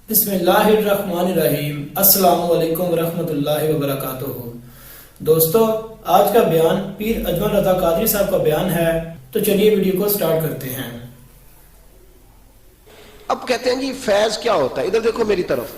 بسم اللہ الرحمن الرحیم۔ السلام علیکم ورحمۃ اللہ وبرکاتہ۔ دوستو، آج کا بیان پیر اجمل رضا قادری صاحب کا بیان ہے، تو چلیے ویڈیو کو سٹارٹ کرتے ہیں۔ اب کہتے ہیں جی فیض کیا ہوتا ہے؟ ادھر دیکھو میری طرف۔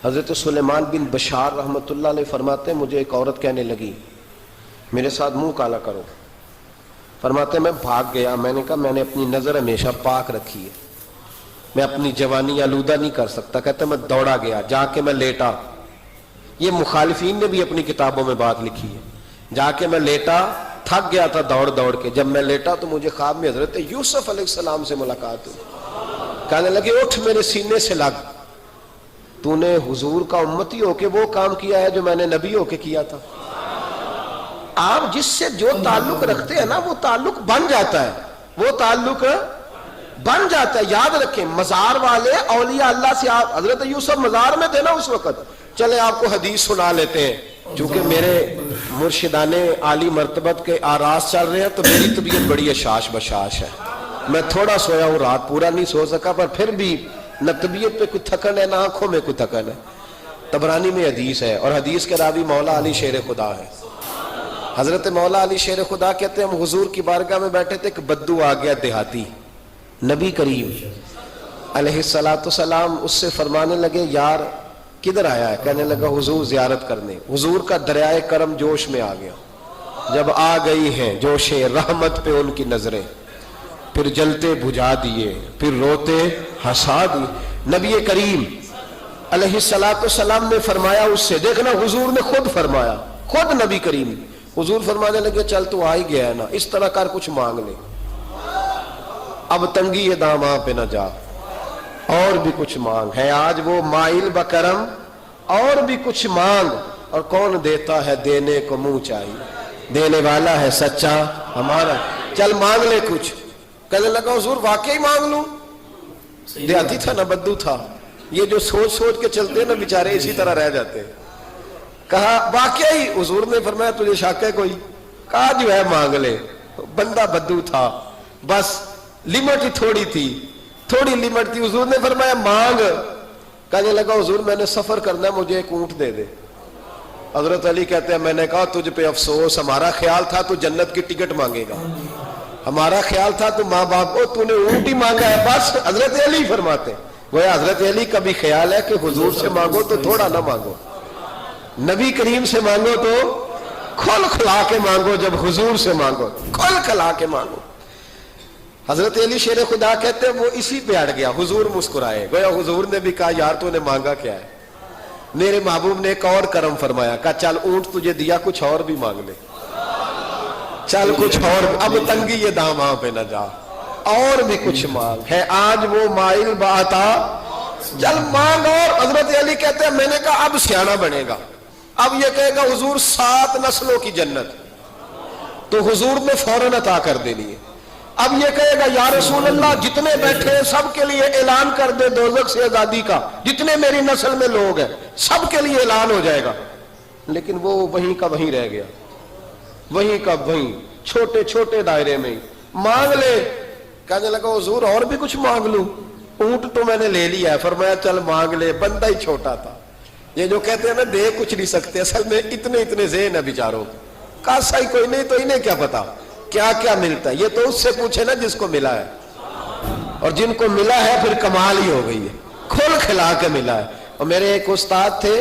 حضرت سلیمان بن بشار رحمۃ اللہ علیہ فرماتے ہیں مجھے ایک عورت کہنے لگی میرے ساتھ منہ کالا کرو۔ فرماتے ہیں میں بھاگ گیا، میں نے کہا میں نے اپنی نظر ہمیشہ پاک رکھی ہے، میں اپنی جوانی آلودہ نہیں کر سکتا۔ کہتے ہیں میں دوڑا گیا، جا کے میں لیٹا۔ یہ مخالفین نے بھی اپنی کتابوں میں بات لکھی ہے۔ جا کے میں لیٹا، تھک گیا تھا دوڑ دوڑ کے۔ جب میں لیٹا تو مجھے خواب میں حضرت یوسف علیہ السلام سے ملاقات ہوئی۔ کہنے لگے اٹھ میرے سینے سے لگ، تو نے حضور کا امتی ہو کے وہ کام کیا ہے جو میں نے نبی ہو کے کیا تھا۔ آپ جس سے جو تعلق رکھتے ہیں نا وہ تعلق بن جاتا ہے، وہ تعلق بن جاتا ہے۔ یاد رکھیں مزار والے اولیاء اللہ سے، آپ حضرت یوسف مزار میں تھے نا اس وقت۔ چلے آپ کو حدیث سنا لیتے ہیں، چونکہ میرے مرشدان عالی مرتبت کے آراز چل رہے ہیں تو میری طبیعت بڑی اشاش بشاش ہے۔ میں تھوڑا سویا ہوں، رات پورا نہیں سو سکا، پر پھر بھی نہ طبیعت پہ کوئی تھکن ہے نہ آنکھوں میں کوئی تھکن ہے۔ طبرانی میں حدیث ہے، اور حدیث کے راوی مولا علی شیر خدا ہے۔ حضرت مولا علی شیر خدا کہتے ہیں ہم حضور کی بارگاہ میں بیٹھے تھے، ایک بدو آ گیا دیہاتی، نبی کریم علیہ السلام اس سے فرمانے لگے یار کدھر آیا ہے؟ کہنے لگا حضور زیارت کرنے۔ حضور کا دریائے کرم جوش میں آ گیا۔ جب آ گئی ہیں جوش رحمت پہ ان کی نظریں، پھر جلتے بجھا دیے، پھر روتے ہنسا دیے۔ نبی کریم علیہ السلام نے فرمایا اس سے، دیکھنا حضور نے خود فرمایا، خود نبی کریم حضور فرمانے لگے چل تو آ ہی گیا ہے نا، اس طرح کر کچھ مانگ لے، اب تنگی یہ داماں پہ نہ جا، اور بھی کچھ مانگ ہے آج وہ مائل بکرم، اور بھی کچھ مانگ، اور کون دیتا ہے دینے کو منہ چاہیے، دینے والا ہے سچا ہمارا، چل مانگ لے کچھ۔ کہنے لگا حضور واقعی مانگ لوں؟ دیہاتی تھا نا، بدو تھا، یہ جو سوچ سوچ کے چلتے ہیں نا بیچارے اسی طرح رہ جاتے ہیں۔ کہا واقعی؟ حضور نے فرمایا تجھے شک ہے کوئی؟ کہا جو ہے مانگ لے۔ بندہ بدو تھا، بس لمٹ ہی تھوڑی تھی، تھوڑی لمٹ تھی۔ حضور نے فرمایا مانگ۔ کہنے لگا حضور میں نے سفر کرنا ہے، مجھے ایک اونٹ دے دے۔ حضرت علی کہتے ہیں میں نے کہا تجھ پہ افسوس، ہمارا خیال تھا تو جنت کی ٹکٹ مانگے گا، ہمارا خیال تھا تو ماں باپ کو، تو نے اونٹ ہی مانگا ہے بس۔ حضرت علی فرماتے وہ حضرت علی کا بھی خیال ہے کہ حضور سے مانگو تو تھوڑا نہ مانگو، نبی کریم سے مانگو تو کھل کھلا کے مانگو، جب حضور سے مانگو کھل کھلا کے مانگو۔ حضرت علی شیر خدا کہتے ہیں وہ اسی پہ اڑ گیا۔ حضور مسکرائے، گویا حضور نے بھی کہا یار تو نے مانگا کیا ہے؟ میرے محبوب نے ایک اور کرم فرمایا، کہا چل اونٹ تجھے دیا، کچھ اور بھی مانگ لے، چل کچھ اور، اب تنگی یہ داماں پہ نہ جا، اور بھی کچھ مانگ ہے آج وہ مائل باتا، چل مانگ۔ اور حضرت علی کہتے ہیں میں نے کہا اب سیانا بنے گا، اب یہ کہے گا حضور 7 نسلوں کی جنت، تو حضور نے فوراً عطا کر دینی ہے۔ اب یہ کہے گا یا رسول اللہ جتنے بیٹھے ہیں سب کے لیے اعلان کر دے دوزخ سے آزادی کا، جتنے میری نسل میں لوگ ہیں سب کے لیے اعلان ہو جائے گا۔ لیکن وہ وہیں کا وہیں رہ گیا، وہیں کا وہیں، چھوٹے چھوٹے دائرے میں ہی۔ مانگ لے۔ کہنے لگا حضور اور بھی کچھ مانگ لوں؟ اونٹ تو میں نے لے لیا ہے۔ فرمایا چل مانگ لے، بندہ ہی چھوٹا تھا۔ یہ جو کہتے ہیں نا دے کچھ نہیں سکتے، اصل میں اتنے ذہن ہے بیچاروں، کاسا ہی کوئی نہیں تو انہیں کیا پتا کیا کیا ملتا ہے۔ یہ تو اس سے پوچھے نا جس کو ملا ہے، اور جن کو ملا ہے پھر کمال ہی ہو گئی ہے، کھل کھلا کے ملا ہے۔ اور میرے ایک استاد تھے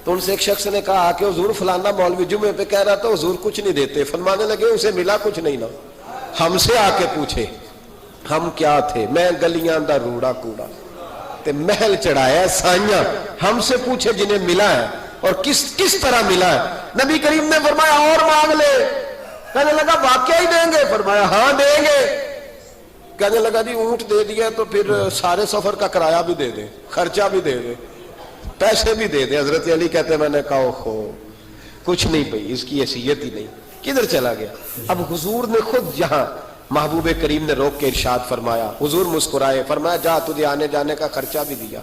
تو ان سے ایک شخص نے کہا کہ حضور فلانا مولوی جمعے پہ کہہ رہا تھا حضور کچھ نہیں دیتے۔ فرمانے لگے اسے ملا کچھ نہیں نا، ہم سے آ کے پوچھے ہم کیا تھے، میں گلیاں دا روڑا کوڑا تے محل چڑھایا سائیاں، ہم سے پوچھے جنہیں ملا ہے اور کس طرح ملا ہے۔ نبی کریم نے فرمایا اور مانگ لے۔ کہنے لگا واقعی دیں گے؟ فرمایا ہاں دیں گے۔ کہنے لگا جی اونٹ دے دیا تو پھر سارے سفر کا کرایہ بھی دے دیں، خرچہ بھی دے دیں، پیسے بھی دے دیں۔ حضرت علی کہتے ہیں میں نے کہا اوہو کچھ نہیں پئی، اس کی حیثیت ہی نہیں، کدھر چلا گیا؟ اب حضور نے خود یہاں محبوب کریم نے روک کے ارشاد فرمایا، حضور مسکرائے، فرمایا جا تجھے آنے جانے کا خرچہ بھی دیا۔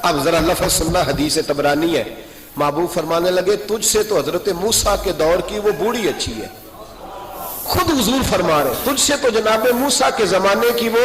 اب ذرا لفظ سننا، حدیث طبرانی ہے۔ محبوب فرمانے لگے تجھ سے تو حضرت موسیٰ کے دور کی وہ بوڑھی اچھی ہے، خود حضور فرما رہے تجھ سے تو جناب موسیٰ کے زمانے کی وہ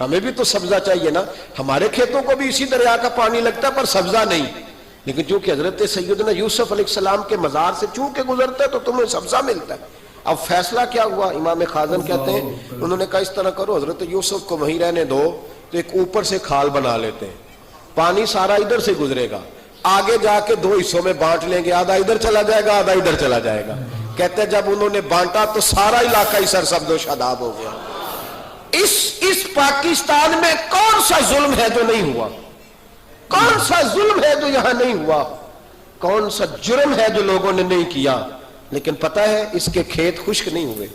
ہمیں بھی تو سبزہ چاہیے نا. ہمارے کھیتوں کو بھی اسی دریا کا پانی لگتا ہے پر سبزہ نہیں. لیکن چونکہ حضرت سیدنا یوسف علیہ السلام کے مزار سے چونکہ گزرتا ہے تو تمہیں سبزہ ملتا ہے. اب فیصلہ کیا ہوا؟ امام خازن کہتے ہیں انہوں نے کہا اس طرح کرو، حضرت یوسف کو وہیں رہنے دو تو ایک اوپر سے کھال بنا لیتے ہیں، پانی سارا ادھر سے گزرے گا، آگے جا کے 2 حصوں میں بانٹ لیں گے، آدھا ادھر چلا جائے گا آدھا ادھر چلا جائے گا. کہتے ہیں جب انہوں نے بانٹا تو سارا علاقہ ہی سرسبز و شاداب ہو گیا. اس پاکستان میں کون سا ظلم ہے جو نہیں ہوا؟ کون سا ظلم ہے جو یہاں نہیں ہوا؟ کون سا جرم ہے جو لوگوں نے نہیں کیا؟ لیکن پتہ ہے اس کے کھیت خشک نہیں ہوئے.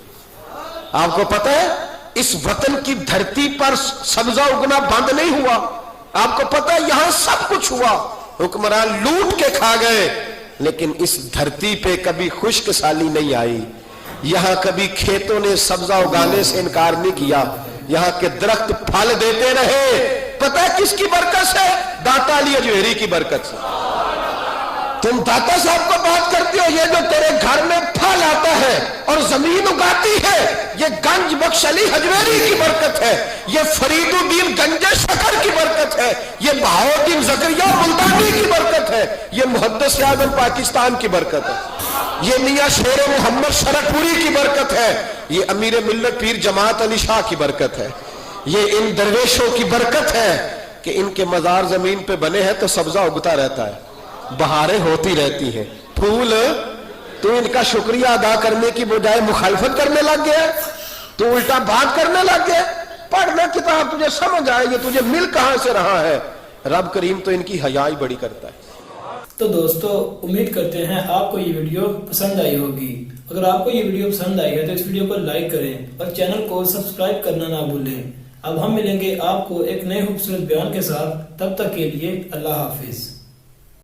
آپ کو پتہ ہے اس وطن کی دھرتی پر سبزہ اگنا بند نہیں ہوا. آپ کو پتہ ہے یہاں سب کچھ ہوا، حکمران لوٹ کے کھا گئے، لیکن اس دھرتی پہ کبھی خشک سالی نہیں آئی. یہاں کبھی کھیتوں نے سبزہ اگانے سے انکار نہیں کیا، یہاں کے درخت پھل دیتے رہے. پتہ ہے کس کی برکت سے؟ داتا علی اجویری کی برکت سے. تم داتا صاحب کو بات کرتے ہو، یہ جو تیرے گھر میں پھل آتا ہے اور زمین اگاتی ہے یہ گنج بخش علی حجویری کی برکت ہے، یہ فرید الدین گنج شکر کی برکت ہے، یہ بہاؤالدین زکریا ملتانی کی برکت ہے، یہ محدث اعظم پاکستان کی برکت ہے، یہ میاں شیر محمد شرک پوری کی برکت ہے، یہ امیر ملت پیر جماعت علی شاہ کی برکت ہے، یہ ان درویشوں کی برکت ہے کہ ان کے مزار زمین پہ بنے ہیں تو سبزہ اگتا رہتا ہے، بہاریں ہوتی رہتی ہیں، پھول. تو ان کا شکریہ ادا کرنے کی بجائے مخالفت کرنے لگ گیا، تو الٹا بات کرنے لگ گیا. پڑھنا کتاب تجھے سمجھ آئے گی، تجھے مل کہاں سے رہا ہے. رب کریم تو ان کی حیائی بڑی کرتا ہے. تو دوستو امید کرتے ہیں آپ کو یہ ویڈیو پسند آئی ہوگی. اگر آپ کو یہ ویڈیو پسند آئی ہے تو اس ویڈیو کو لائک کریں اور چینل کو سبسکرائب کرنا نہ بھولیں. اب ہم ملیں گے آپ کو ایک نئے خوبصورت بیان کے ساتھ، تب تک کے لیے اللہ حافظ.